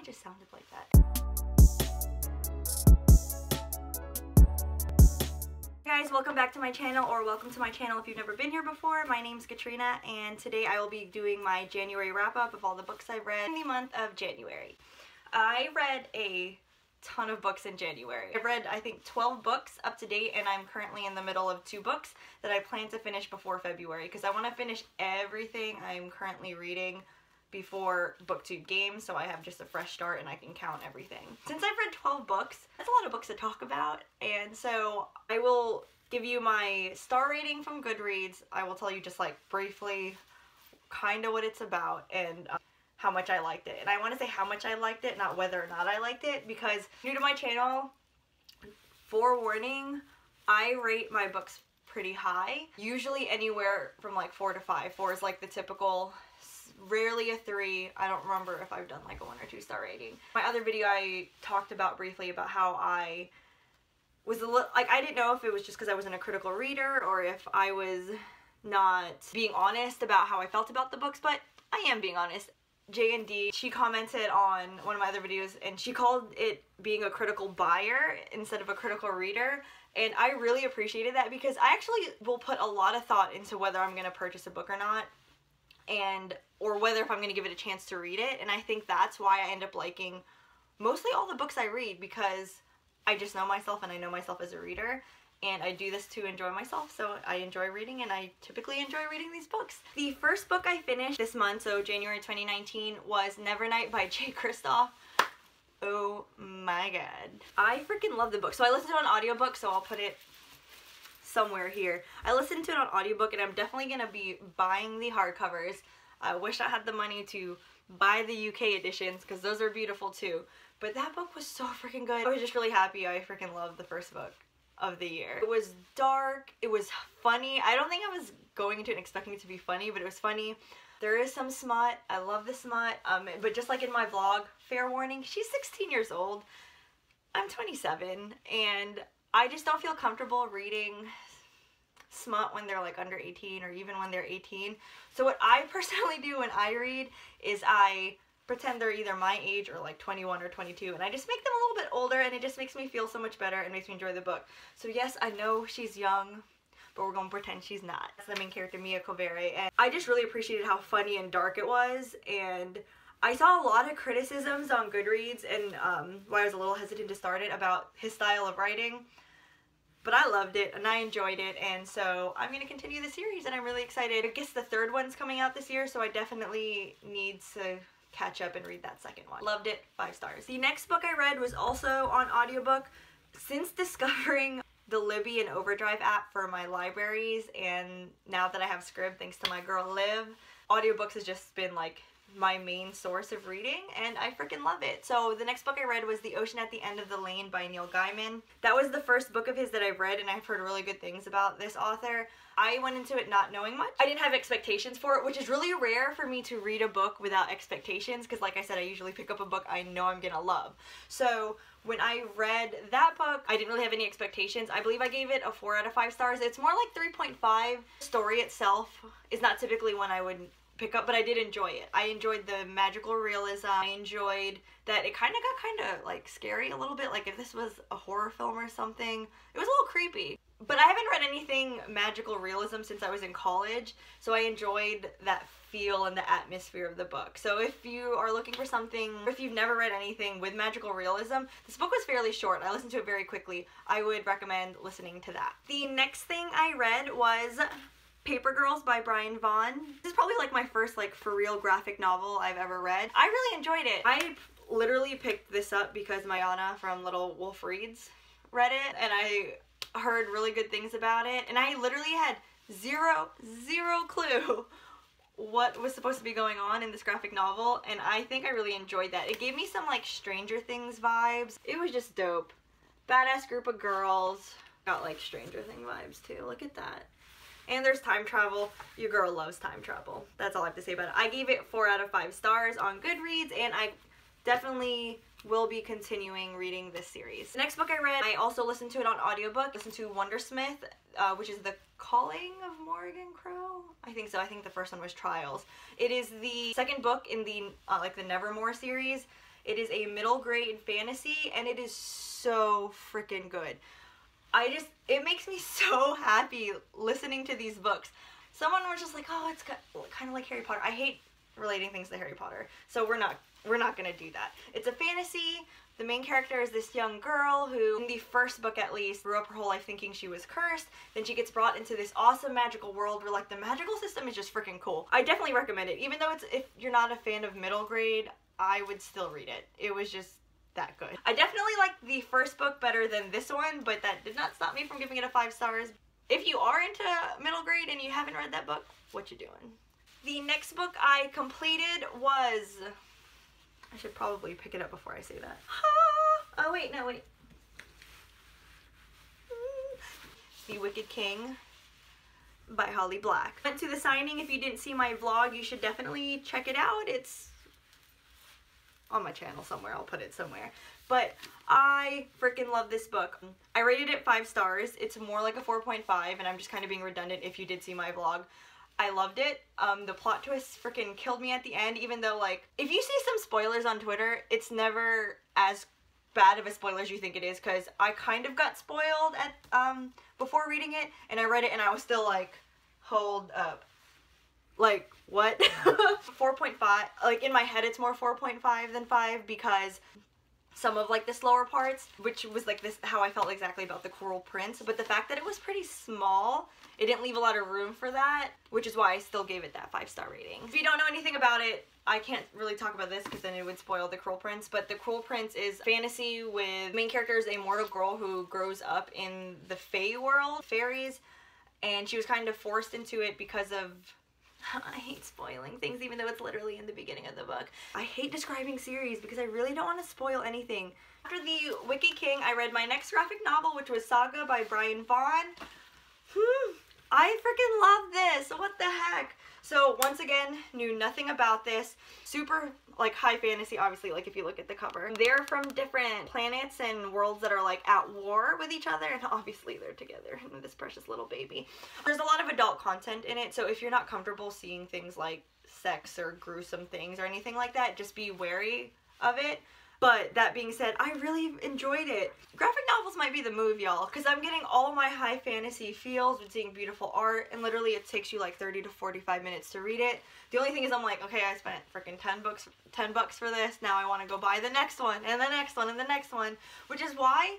just sounded like that. Hey guys, welcome back to my channel, or welcome to my channel if you've never been here before. My name's Katrina, and today I will be doing my January wrap-up of all the books I've read in the month of January. I read a ton of books in January. I've read, I think, 12 books up to date, and I'm currently in the middle of 2 books that I plan to finish before February, because I want to finish everything I'm currently reading before BookTube Games, so I have just a fresh start and I can count everything. Since I've read 12 books, that's a lot of books to talk about, and so I will give you my star rating from Goodreads. I will tell you just like briefly kind of what it's about and how much I liked it. And I want to say how much I liked it, not whether or not I liked it, because new to my channel, forewarning, I rate my books pretty high. Usually anywhere from like 4 to 5. 4 is like the typical, rarely a 3. I don't remember if I've done like a 1 or 2 star rating. My other video I talked about briefly about how I was a little, like, I didn't know if it was just because I wasn't a critical reader or if I was not being honest about how I felt about the books, but I am being honest. J&D, she commented on one of my other videos and she called it being a critical buyer instead of a critical reader, and I really appreciated that because I actually will put a lot of thought into whether I'm going to purchase a book or not, or whether if I'm going to give it a chance to read it, and I think that's why I end up liking mostly all the books I read, because I just know myself and I know myself as a reader. And I do this to enjoy myself, so I enjoy reading, and I typically enjoy reading these books. The first book I finished this month, so January 2019, was Nevernight by Jay Kristoff. Oh my god. I freaking love the book. So I listened to it on audiobook, so I'll put it somewhere here. I listened to it on audiobook, and I'm definitely going to be buying the hardcovers. I wish I had the money to buy the UK editions, because those are beautiful too. But that book was so freaking good. I was just really happy. I freaking loved the first book of the year. It was dark, it was funny. I don't think I was going into it expecting it to be funny, but it was funny. There is some smut. I love the smut, but just like in my vlog, fair warning, she's 16 years old. I'm 27, and I just don't feel comfortable reading smut when they're like under 18 or even when they're 18. So what I personally do when I read is I pretend they're either my age or like 21 or 22, and I just make them a little bit older, and it just makes me feel so much better and makes me enjoy the book. So yes, I know she's young, but we're gonna pretend she's not. That's the main character, Mia Covere, and I just really appreciated how funny and dark it was. And I saw a lot of criticisms on Goodreads, and why I was a little hesitant to start it, about his style of writing, but I loved it and I enjoyed it, and so I'm going to continue the series, and I'm really excited. I guess the 3rd one's coming out this year, so I definitely need to catch up and read that 2nd one. Loved it, 5 stars. The next book I read was also on audiobook. Since discovering the Libby and Overdrive app for my libraries, and now that I have Scrib thanks to my girl Liv, audiobooks has just been like my main source of reading, and I freaking love it. So the next book I read was The Ocean at the End of the Lane by Neil Gaiman. That was the first book of his that I've read, and I've heard really good things about this author. I went into it not knowing much. I didn't have expectations for it, which is really rare for me to read a book without expectations, because like I said, I usually pick up a book I know I'm gonna love. So when I read that book, I didn't really have any expectations. I believe I gave it a 4 out of 5 stars. It's more like 3.5. The story itself is not typically one I would pick up, but I did enjoy it. I enjoyed the magical realism. I enjoyed that it kind of got kind of like scary a little bit, like if this was a horror film or something. It was a little creepy. But I haven't read anything magical realism since I was in college, so I enjoyed that feel and the atmosphere of the book. So if you are looking for something, or if you've never read anything with magical realism, this book was fairly short. I listened to it very quickly. I would recommend listening to that. The next thing I read was Paper Girls by Brian Vaughan. This is probably like my first like for real graphic novel I've ever read. I really enjoyed it. I literally picked this up because Mayana from Little Wolf Reads read it, and I heard really good things about it, and I literally had zero clue what was supposed to be going on in this graphic novel, and I think I really enjoyed that. It gave me some like Stranger Things vibes. It was just dope. Badass group of girls. Got like Stranger Things vibes too. Look at that. And there's time travel. Your girl loves time travel. That's all I have to say about it. I gave it 4 out of 5 stars on Goodreads, and I definitely will be continuing reading this series. The next book I read, I also listened to it on audiobook. Listened to Wondersmith, which is The Calling of Morgan Crow. I think so. I think the first one was Trials. It is the 2nd book in the like the Nevermore series. It is a middle grade fantasy, and it is so freaking good. It makes me so happy listening to these books. Someone was just like, oh, it's kind of like Harry Potter. I hate relating things to Harry Potter, so we're not gonna do that. It's a fantasy. The main character is this young girl who, in the first book at least, grew up her whole life thinking she was cursed. Then she gets brought into this awesome magical world where, like, the magical system is just freaking cool. I definitely recommend it. Even though if you're not a fan of middle grade, I would still read it. It was just that good. I definitely like the first book better than this one, but that did not stop me from giving it a 5 stars. If you are into middle grade and you haven't read that book, what you doing? The next book I completed was... I should probably pick it up before I say that. Oh, wait, no, wait. The Wicked King by Holly Black. Went to the signing. If you didn't see my vlog, you should definitely check it out. It's on my channel somewhere. I'll put it somewhere. But I freaking love this book. I rated it 5 stars. It's more like a 4.5, and I'm just kind of being redundant if you did see my vlog. I loved it. The plot twist freaking killed me at the end, even though, like, if you see some spoilers on Twitter, it's never as bad of a spoiler as you think it is, because I kind of got spoiled at before reading it, and I read it and I was still like, hold up. Like, what? 4.5, like, in my head it's more 4.5 than 5 because some of, like, the slower parts, which was, like, this, how I felt exactly about The Cruel Prince, but the fact that it was pretty small, it didn't leave a lot of room for that, which is why I still gave it that 5-star rating. If you don't know anything about it, I can't really talk about this because then it would spoil The Cruel Prince, but The Cruel Prince is fantasy with main character is a mortal girl who grows up in the Fae world, fairies, and she was kind of forced into it because of... I hate spoiling things even though it's literally in the beginning of the book. I hate describing series because I really don't want to spoil anything. After The Wicked King, I read my next graphic novel, which was Saga by Brian Vaughan. I freaking love this. What the heck? So once again, knew nothing about this. Super, like, high fantasy, obviously, like, if you look at the cover. They're from different planets and worlds that are, like, at war with each other, and obviously they're together, and this precious little baby. There's a lot of adult content in it, so if you're not comfortable seeing things like sex or gruesome things or anything like that, just be wary of it. But that being said, I really enjoyed it. Graphic novels might be the move, y'all, because I'm getting all my high fantasy feels with seeing beautiful art, and literally it takes you like 30 to 45 minutes to read it. The only thing is I'm like, okay, I spent freaking 10 bucks for this, now I want to go buy the next one, and the next one, and the next one, which is why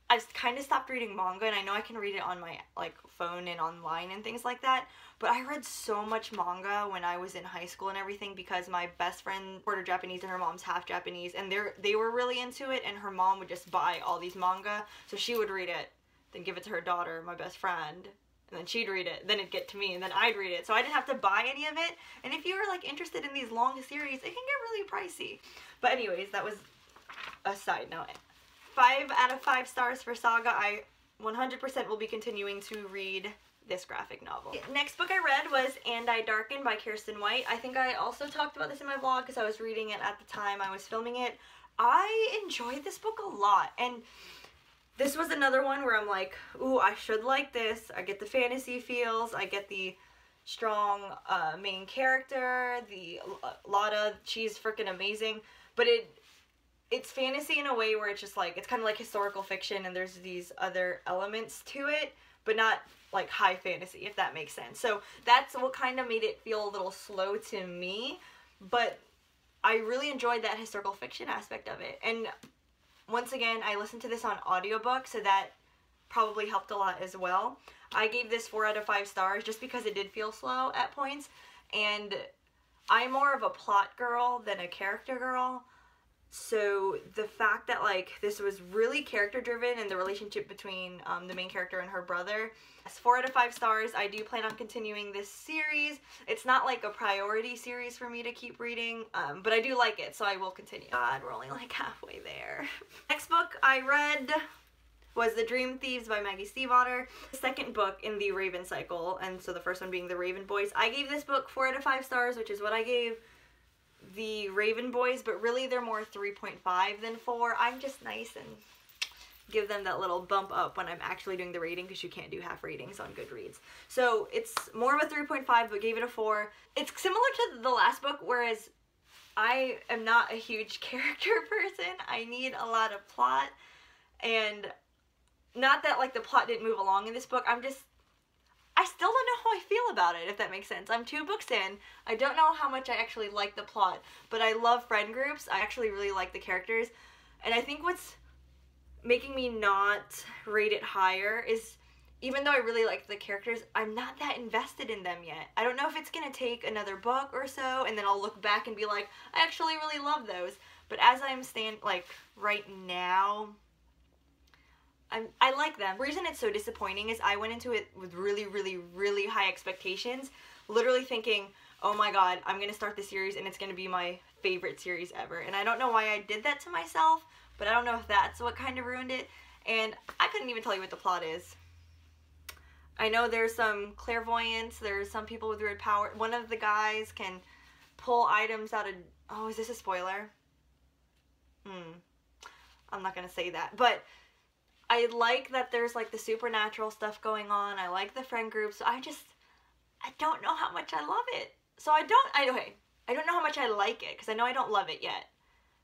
I've kind of stopped reading manga, and I know I can read it on my, like, phone and online and things like that, but I read so much manga when I was in high school and everything because my best friend quarter Japanese and her mom's half Japanese, and they were really into it, and her mom would just buy all these manga, so she would read it, then give it to her daughter, my best friend, and then she'd read it, then it'd get to me, and then I'd read it, so I didn't have to buy any of it, and if you were, like, interested in these long series, it can get really pricey. But anyways, that was a side note. 5 out of 5 stars for Saga. I 100% will be continuing to read this graphic novel. Next book I read was I Darkened by Kirsten White. I think I also talked about this in my vlog because I was reading it at the time I was filming it. I enjoyed this book a lot, and this was another one where I'm like, ooh, I should like this. I get the fantasy feels, I get the strong main character, the Lotta, she's freaking amazing, but it's fantasy in a way where it's just like, it's kind of like historical fiction and there's these other elements to it, but not like high fantasy, if that makes sense. So that's what kind of made it feel a little slow to me, but I really enjoyed that historical fiction aspect of it. And once again, I listened to this on audiobook, so that probably helped a lot as well. I gave this 4 out of 5 stars just because it did feel slow at points, and I'm more of a plot girl than a character girl. So the fact that, like, this was really character driven and the relationship between the main character and her brother. It's 4 out of 5 stars. I do plan on continuing this series. It's not like a priority series for me to keep reading, but I do like it, so I will continue. God, we're only like halfway there. Next book I read was The Dream Thieves by Maggie Stiefvater. The second book in the Raven cycle, and so the first one being The Raven Boys. I gave this book 4 out of 5 stars, which is what I gave the Raven Boys, but really they're more 3.5 than 4. I'm just nice and give them that little bump up when I'm actually doing the rating, because you can't do half ratings on Goodreads. So it's more of a 3.5, but gave it a 4. It's similar to the last book, whereas I am not a huge character person. I need a lot of plot, and not that like the plot didn't move along in this book, I still don't know how I feel about it, if that makes sense. I'm 2 books in. I don't know how much I actually like the plot, but I love friend groups. I actually really like the characters. And I think what's making me not rate it higher is, even though I really like the characters, I'm not that invested in them yet. I don't know if it's going to take another book or so, and then I'll look back and be like, I actually really love those. But as I'm right now, I like them. The reason it's so disappointing is I went into it with really, really, really high expectations, literally thinking, oh my god, I'm going to start the series and it's going to be my favorite series ever. And I don't know why I did that to myself, but I don't know if that's what kind of ruined it. And I couldn't even tell you what the plot is. I know there's some clairvoyance, there's some people with weird power. One of the guys can pull items out of... Oh, is this a spoiler? I'm not going to say that, but... I like that there's like the supernatural stuff going on. I like the friend groups. I don't know how much I love it. So I don't know how much I like it, because I know I don't love it yet.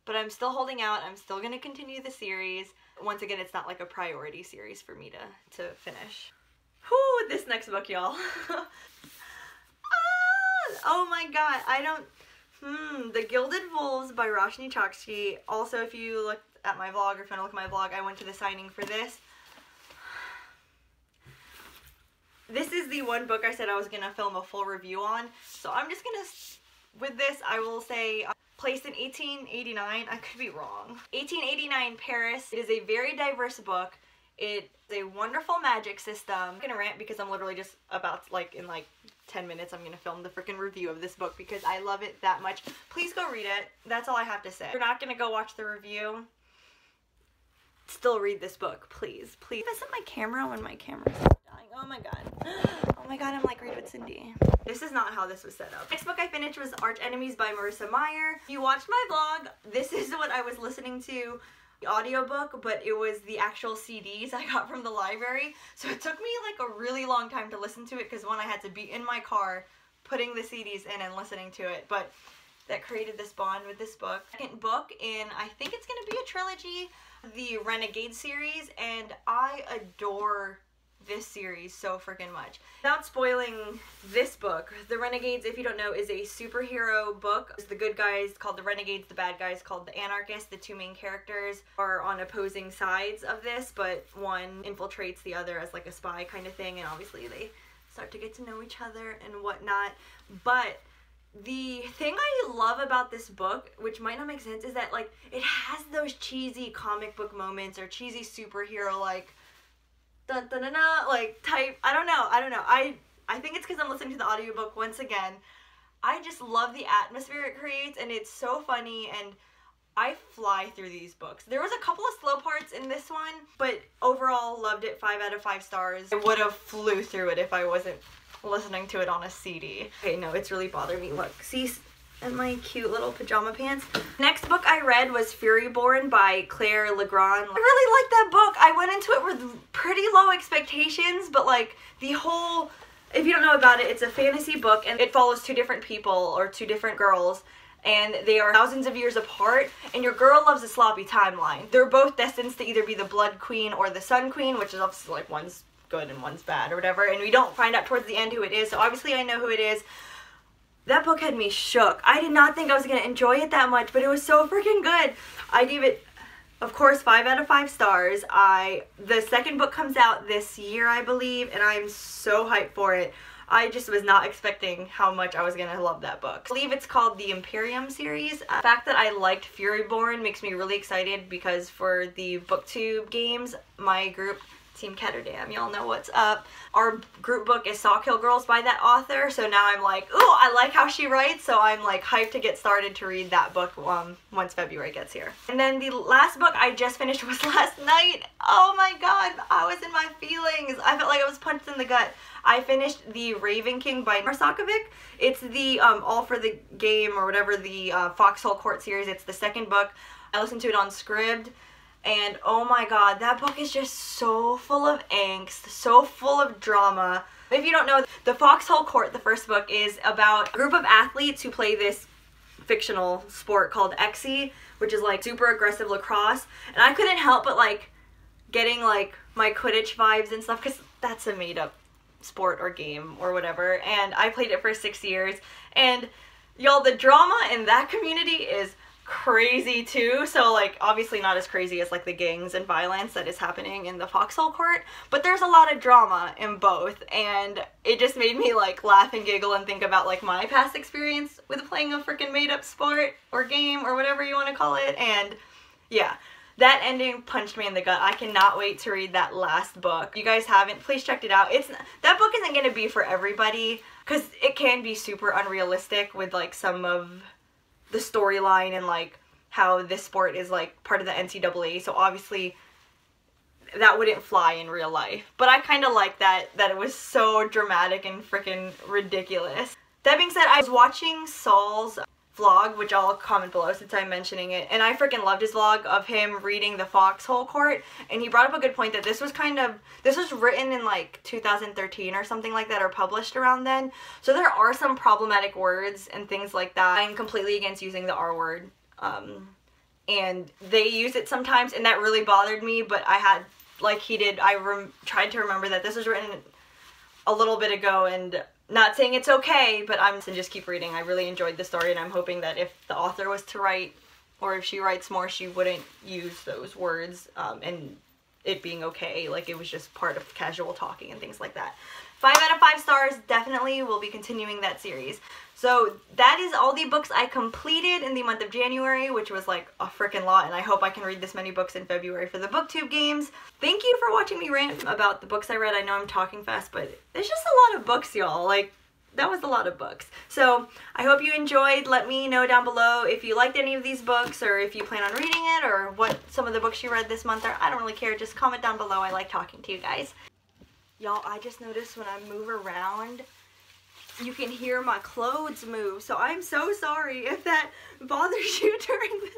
But I'm still holding out. I'm still going to continue the series. Once again, it's not like a priority series for me to finish. Whew, this next book, y'all. Oh my god, The Gilded Bowls by Roshni Chokshi. Also, if you look at my vlog, or if you want to look at my vlog, I went to the signing for this. This is the one book I said I was going to film a full review on. So I'm just going to, with this, I will say, placed in 1889. I could be wrong. 1889 Paris. It is a very diverse book. It's a wonderful magic system. I'm going to rant because I'm literally just about, in 10 minutes, I'm going to film the freaking review of this book because I love it that much. Please go read it. That's all I have to say. If you're not going to go watch the review, still read this book, please. Please. Is this my camera when my camera's dying? Oh my god. Oh my god, I'm like Read with Cindy. This is not how this was set up. Next book I finished was Archenemies by Marissa Meyer. If you watched my vlog, this is what I was listening to. The audiobook, but it was the actual CDs I got from the library. So it took me like a really long time to listen to it because one, I had to be in my car putting the CDs in and listening to it. But that created this bond with this book. Second book in, I think it's going to be a trilogy, the Renegade series, and I adore this series so freaking much. Without spoiling this book, the Renegades, if you don't know, is a superhero book. The good guys called the Renegades, the bad guys called the Anarchists. The 2 main characters are on opposing sides of this, but one infiltrates the other as like a spy kind of thing, and obviously they start to get to know each other and whatnot. But the thing I love about this book, which might not make sense, is that like it has those cheesy comic book moments or cheesy superhero like dun dun dun dun like type. I don't know. I think it's because I'm listening to the audiobook once again. I just love the atmosphere it creates, and it's so funny, and I fly through these books. There was a couple of slow parts in this one, but overall loved it. 5 out of 5 stars. I would have flew through it if I wasn't listening to it on a CD. Okay, no, it's really bothered me. Look, see, in my cute little pajama pants. Next book I read was Furyborn by Claire Legrand. I really liked that book. I went into it with pretty low expectations, but like the whole, if you don't know about it, it's a fantasy book and it follows 2 different people, or 2 different girls, and they are thousands of years apart, and your girl loves a sloppy timeline. They're both destined to either be the Blood Queen or the Sun Queen, which is obviously like one's good and one's bad or whatever, and we don't find out towards the end who it is, so obviously I know who it is. That book had me shook. I did not think I was going to enjoy it that much, but it was so freaking good. I gave it, of course, 5 out of 5 stars. The second book comes out this year, I believe, and I'm so hyped for it. I just was not expecting how much I was going to love that book. I believe it's called the Imperium series. The fact that I liked Furyborn makes me really excited because for the BookTube games, my group, Team Ketterdam, y'all know what's up. Our group book is Sawkill Girls by that author, so now I'm like, ooh, I like how she writes, so I'm like hyped to get started to read that book once February gets here. And then the last book I just finished was last night. Oh my god, I was in my feelings. I felt like I was punched in the gut. I finished the Raven King by Marsakovic. It's the All for the Game or whatever, the Foxhole Court series. It's the second book. I listened to it on Scribd. And oh my god, that book is just so full of angst, so full of drama. If you don't know, the Foxhole Court, the first book, is about a group of athletes who play this fictional sport called Xe, which is like super aggressive lacrosse, and I couldn't help but like getting like my Quidditch vibes and stuff, because that's a made up sport or game or whatever, and I played it for 6 years, and y'all, the drama in that community is crazy too. So like obviously not as crazy as like the gangs and violence that is happening in the foxhole court, but there's a lot of drama in both, and it just made me like laugh and giggle and think about like my past experience with playing a freaking made up sport or game or whatever you want to call it. And yeah, that ending punched me in the gut. I cannot wait to read that last book. If you guys haven't, please check it out. That book isn't going to be for everybody, because it can be super unrealistic with like some of the storyline and like how this sport is like part of the NCAA, so obviously that wouldn't fly in real life. But I kind of like that it was so dramatic and freaking ridiculous. That being said, I was watching Saul's vlog, which I'll comment below since I'm mentioning it, and I freaking loved his vlog of him reading the Foxhole Court, and he brought up a good point that this was written in like 2013 or something like that, or published around then, so there are some problematic words and things like that. I'm completely against using the R word, and they use it sometimes, and that really bothered me, but I had, like he did, tried to remember that this was written a little bit ago, and not saying it's okay, but I'm just keep reading. I really enjoyed the story, and I'm hoping that if the author was to write, or if she writes more, she wouldn't use those words, and it being okay, like it was just part of casual talking and things like that. 5 out of 5 stars, definitely will be continuing that series. So that is all the books I completed in the month of January, which was like a freaking lot, and I hope I can read this many books in February for the booktube games. Thank you for watching me rant about the books I read. I know I'm talking fast, but there's just a lot of books, y'all. Like, that was a lot of books. So I hope you enjoyed. Let me know down below if you liked any of these books, or if you plan on reading it, or what some of the books you read this month are. I don't really care. Just comment down below. I like talking to you guys. Y'all, I just noticed when I move around, you can hear my clothes move, so I'm so sorry if that bothers you during this.